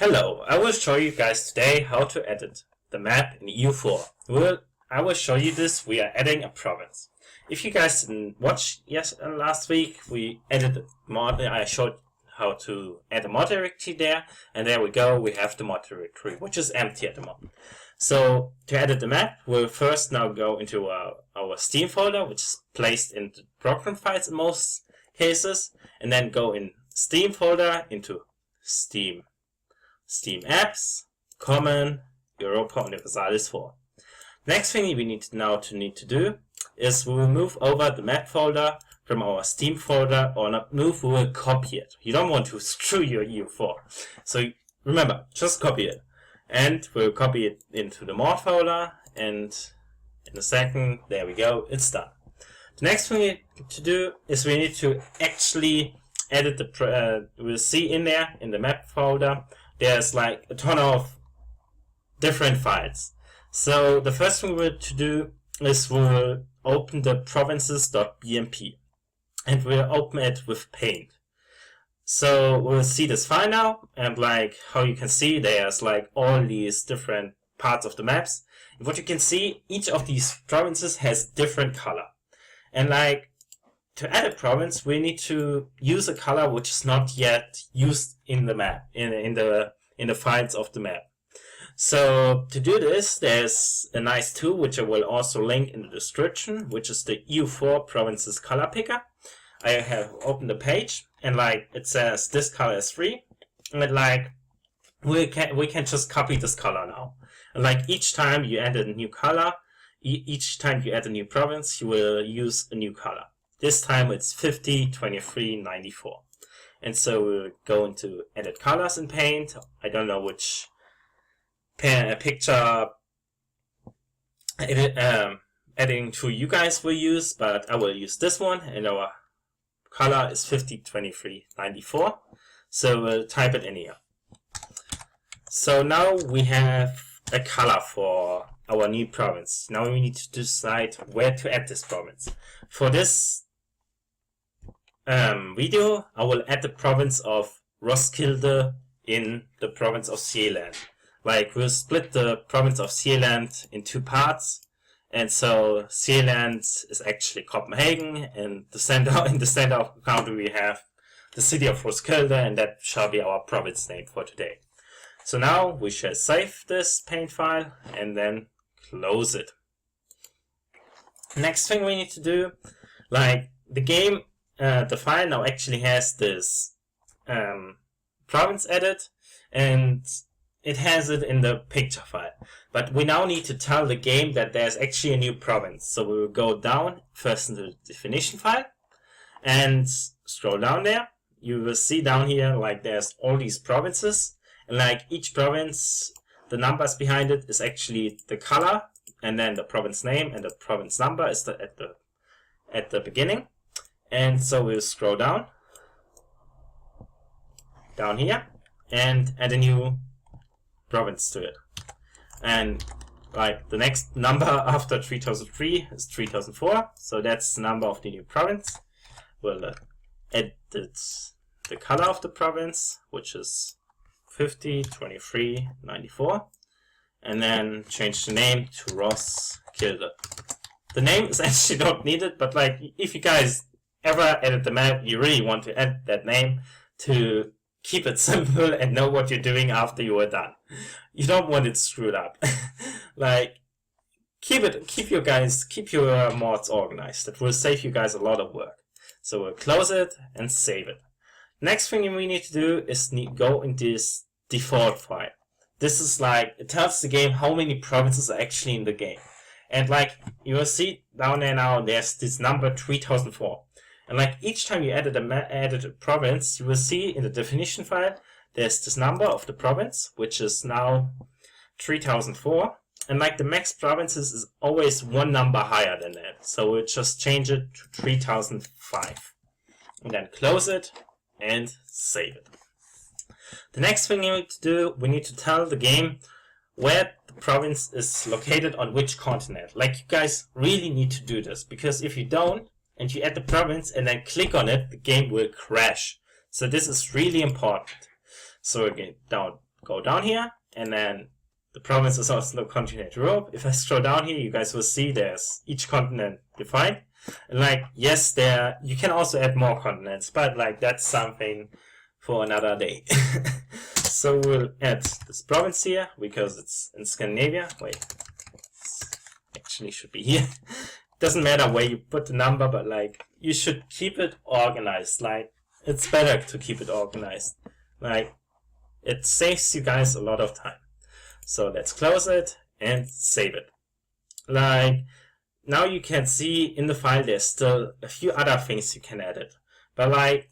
Hello, I will show you guys today how to edit the map in EU4. I will show you this. We are adding a province. If you guys didn't watch last week, we added mod. I showed how to add a mod directory there, and there we go. We have the mod directory, which is empty at the moment. So to edit the map, we'll first now go into our Steam folder, which is placed in the program files in most cases, and then go in Steam folder into Steam Apps, Common, Europa Universalis 4. Next thing we need to do is we will move over the map folder from our Steam folder, or not move, we will copy it. You don't want to screw your EU4. So remember, just copy it. And we'll copy it into the mod folder, and in a second, there we go, it's done. The next thing we need to do is we need to actually edit the, we'll see in there, in the map folder, there's like a ton of different files. So the first thing we're to do is we'll open the provinces.bmp, and we'll open it with Paint. So we'll see this file now, and like how you can see, there's like all these different parts of the maps. And what you can see, each of these provinces has different color. And like to add a province, we need to use a color which is not yet used in the map, in the files of the map. So to do this, there's a nice tool which I will also link in the description, which is the EU4 provinces color picker. I have opened the page, and like it says this color is free, and like we can just copy this color now. And like each time you add a new color, each time you add a new province, you will use a new color. This time it's 50, 23, 94. And so we'll go into edit colors in Paint. I don't know which picture editing tool you guys will use, but I will use this one, and our color is 50, 23, 94. So we'll type it in here. So now we have a color for our new province. Now we need to decide where to add this province. For this video, I will add the province of Roskilde in the province of Zeeland. Like, we'll split the province of Zeeland in two parts, and so Zeeland is actually Copenhagen, and in the center of the country we have the city of Roskilde, and that shall be our province name for today. So now we shall save this Paint file and then close it. Next thing we need to do, like the game, the file now actually has this province edit, and it has it in the picture file. But we now need to tell the game that there's actually a new province. So we will go down first into the definition file and scroll down there. You will see down here like there's all these provinces, and like each province, the numbers behind it is actually the color, and then the province name and the province number is at the beginning. And so we'll scroll down here and add a new province to it. And like the next number after 3003 is 3004, so that's the number of the new province. We'll edit the color of the province, which is 50, 23, 94, and then change the name to Roskilde. The name is actually not needed, but like if you guys ever edit the map, you really want to add that name to keep it simple and know what you're doing after you are done. You don't want it screwed up. Like keep your mods organized. That will save you guys a lot of work. So we'll close it and save it. Next thing we need to do is go in this default file. This is like, it tells the game how many provinces are actually in the game. And like you will see down there now, there's this number 3004. And like each time you added a province, you will see in the definition file, there's this number of the province, which is now 3004. And like the max provinces is always one number higher than that. So we'll just change it to 3005. And then close it and save it. The next thing you need to do, we need to tell the game where the province is located on which continent. Like you guys really need to do this, because if you don't, and you add the province and then click on it, the game will crash. So this is really important. So again, down go down here, and then the province is also continental Europe. If I scroll down here, you guys will see there's each continent defined. And like, yes, you can also add more continents, but like that's something for another day. So we'll add this province here because it's in Scandinavia. Wait, actually should be here. Doesn't matter where you put the number, but like you should keep it organized. Like it's better to keep it organized. Like it saves you guys a lot of time. So let's close it and save it. Like now you can see in the file there's still a few other things you can edit, but like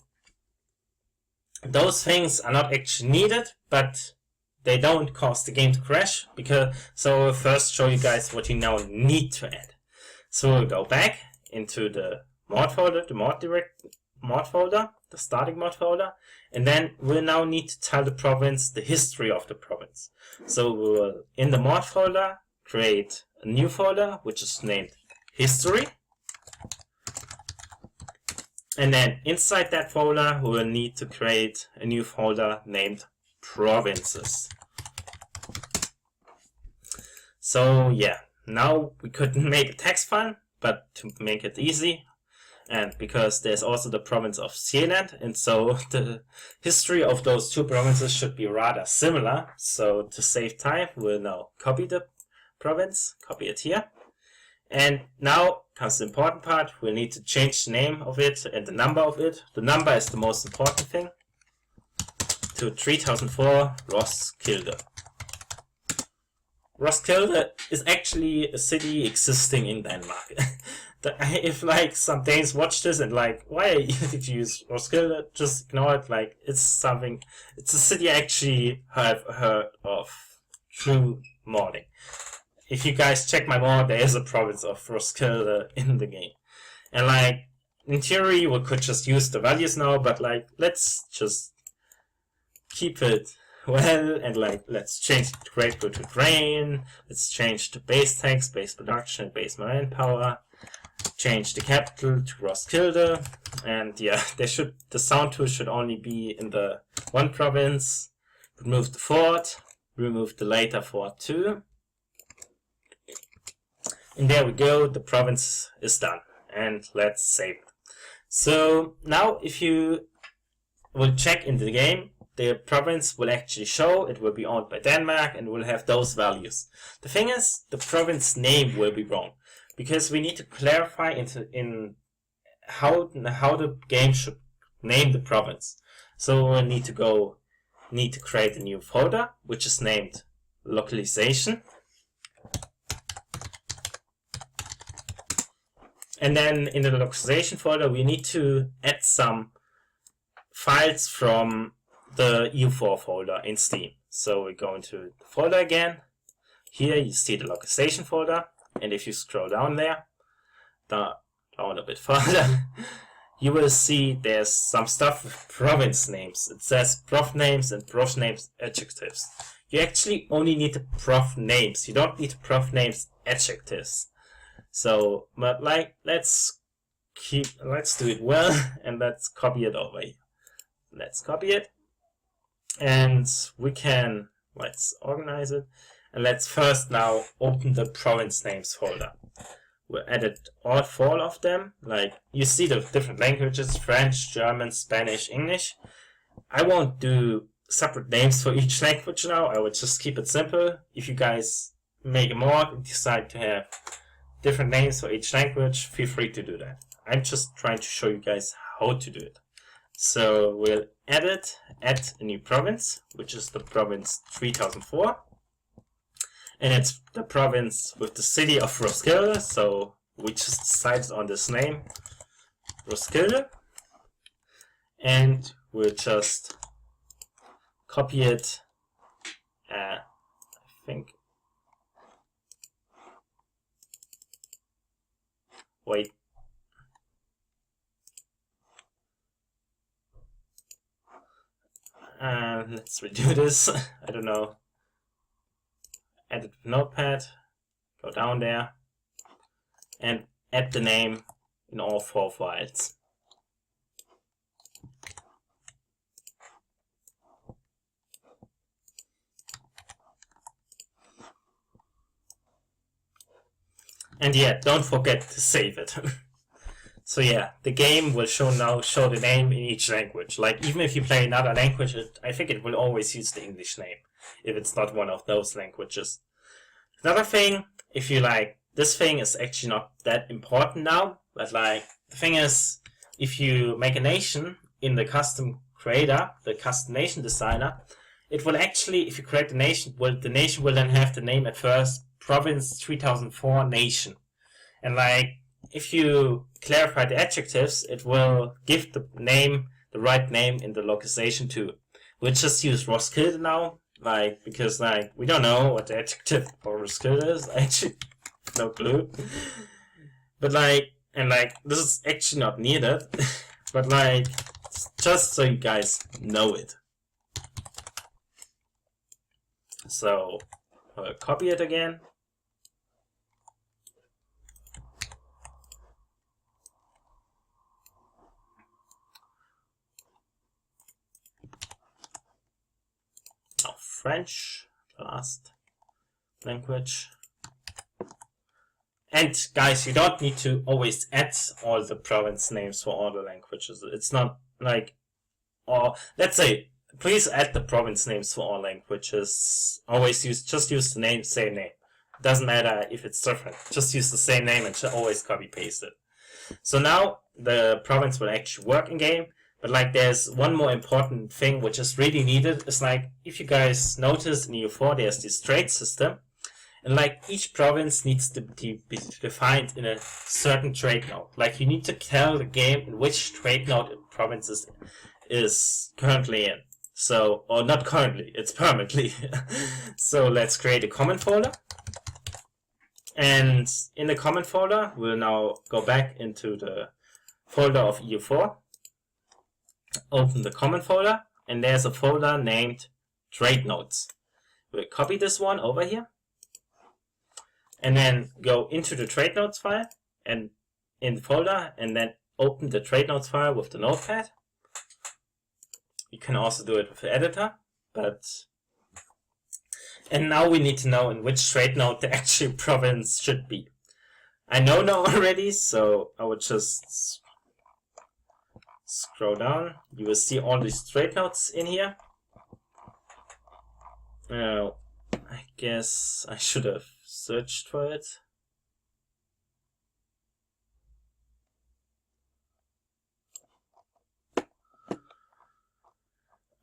those things are not actually needed, but they don't cause the game to crash. So we'll first show you guys what you now need to add. So we'll go back into the mod folder, the starting mod folder, and then we'll now need to tell the province the history of the province. So we will, in the mod folder, create a new folder which is named history. And then inside that folder, we will need to create a new folder named provinces. So yeah, now we couldn't make a text file, but to make it easy, and because there's also the province of Zealand, and so the history of those two provinces should be rather similar. So to save time, we'll now copy the province, copy it here. And now comes the important part. We'll need to change the name of it and the number of it. The number is the most important thing. To 3004 Roskilde. Roskilde is actually a city existing in Denmark. If like some Danes watch this and like, why did you use Roskilde? Just ignore it. Like it's a city I actually have heard of through modding. If you guys check my mod, there is a province of Roskilde in the game. And like, in theory, we could just use the values now, but like, let's just keep it well, and like, let's change the great good to grain, let's change the base tax, base production, base manpower, change the capital to Roskilde, and yeah, the sound tool should only be in the one province, remove the fort, remove the later fort too. And there we go, the province is done. And let's save it. So now if you will check into the game, the province will actually show, it will be owned by Denmark and will have those values. The thing is, the province name will be wrong, because we need to clarify in how the game should name the province. So we need to create a new folder, which is named localization. And then in the localization folder, we need to add some files from the EU4 folder in Steam. So we go into the folder again. Here you see the localization folder. And if you scroll down there, down a bit further, you will see there's some stuff with province names. It says prof names and prof names adjectives. You actually only need the prof names. You don't need prof names adjectives. So, but like, let's do it well, and let's copy it over here. Let's copy it, and let's organize it, and let's first now open the province names folder. We'll edit all 4 of them. Like, you see the different languages, French, German, Spanish, English. I won't do separate names for each language now, I will just keep it simple. If you guys make a mod and decide to have different names for each language, feel free to do that. I'm just trying to show you guys how to do it. So we'll add a new province, which is the province 3004. And it's the province with the city of Roskilde, so we just decided on this name, Roskilde. And we'll just copy it, I think. Wait. Let's redo this. I don't know. Edit Notepad. Go down there. And add the name in all 4 files. And yeah, don't forget to save it. So yeah, the game will show the name in each language. Like even if you play another language, I think it will always use the English name if it's not one of those languages. Another thing, if you like, this thing is actually not that important now, but like the thing is, if you make a nation in the custom creator, the custom nation designer, it will actually, if you create the nation will then have the name at first province 3004 nation, and like if you clarify the adjectives, it will give the right name in the localization too. We'll just use Roskilde now, like, because like we don't know what the adjective for Roskilde is. Actually, no clue. But like, and like, this is actually not needed. But like, just so you guys know it. So, I'll copy it again. French, last language. And guys, you don't need to always add all the province names for all the languages. It's not like, or let's say, please add the province names for all languages. Always just use the same name. It doesn't matter if it's different. Just use the same name and always copy paste it. So now the province will actually work in game. But like, there's one more important thing which is really needed. It's like, if you guys notice in EU4, there's this trade system, and like each province needs to be defined in a certain trade node. Like, you need to tell the game in which trade node a province is currently in. So, or not currently, it's permanently. So let's create a common folder. And in the common folder, we'll now go back into the folder of EU4. Open the common folder, and there's a folder named trade nodes. We'll copy this one over here, and then go into the trade nodes file and in the folder, and then open the trade nodes file with the notepad. You can also do it with the editor, and now we need to know in which trade node the actual province should be. I know now already, so I would just scroll down. You will see all these trade nodes in here. I guess I should have searched for it.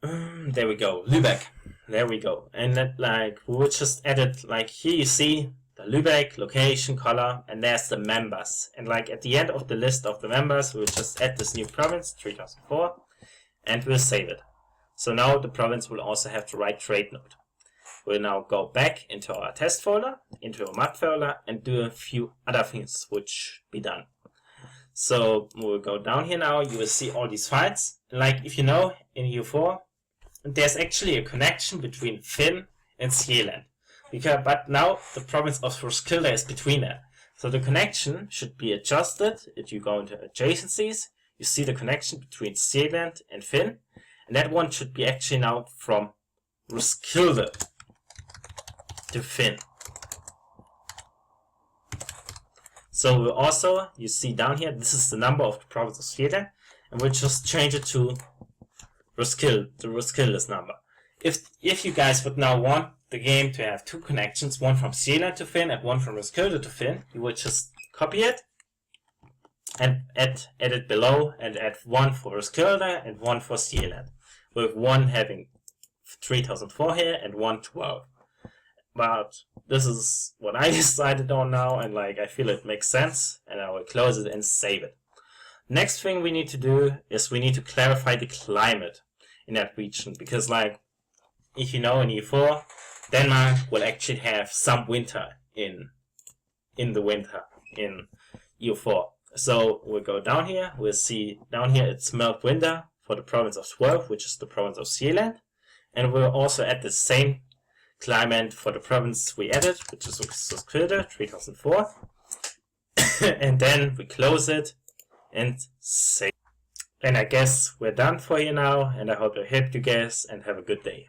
There we go, Lübeck. There we go. And that, like, we will just edit, like, here you see the Lübeck location color, and there's the members. And like at the end of the list of the members, we'll just add this new province, 3004, and we'll save it. So now the province will also have the right trade node. We'll now go back into our test folder, into our map folder, and do a few other things which be done. So we'll go down here now, you will see all these files. Like, if you know, in EU4, there's actually a connection between Finn and Zealand. But now the province of Roskilde is between them. So the connection should be adjusted. If you go into adjacencies, you see the connection between Zealand and Finn. And that one should be actually now from Roskilde to Finn. So we'll also, you see down here, this is the number of the province of Zealand. And we'll just change it to Roskilde, the Roskilde's number. If you guys would now want the game to have two connections, one from Zealand to Finn and one from Roskilde to Finn, you would just copy it and add it below and add one for Roskilde and one for Zealand, with one having 3004 here and one 12. But this is what I decided on now, and like I feel it makes sense, and I will close it and save it. Next thing we need to do is we need to clarify the climate in that region, because like, if you know, in EU4, Denmark will actually have some winter in the winter in EU4. So we'll go down here, we'll see down here it's mild winter for the province of 12, which is the province of Zealand, and we'll also add the same climate for the province we added, which is Roskilde, 3004. And then we close it and save. And I guess we're done for you now, and I hope I helped you guys, and have a good day.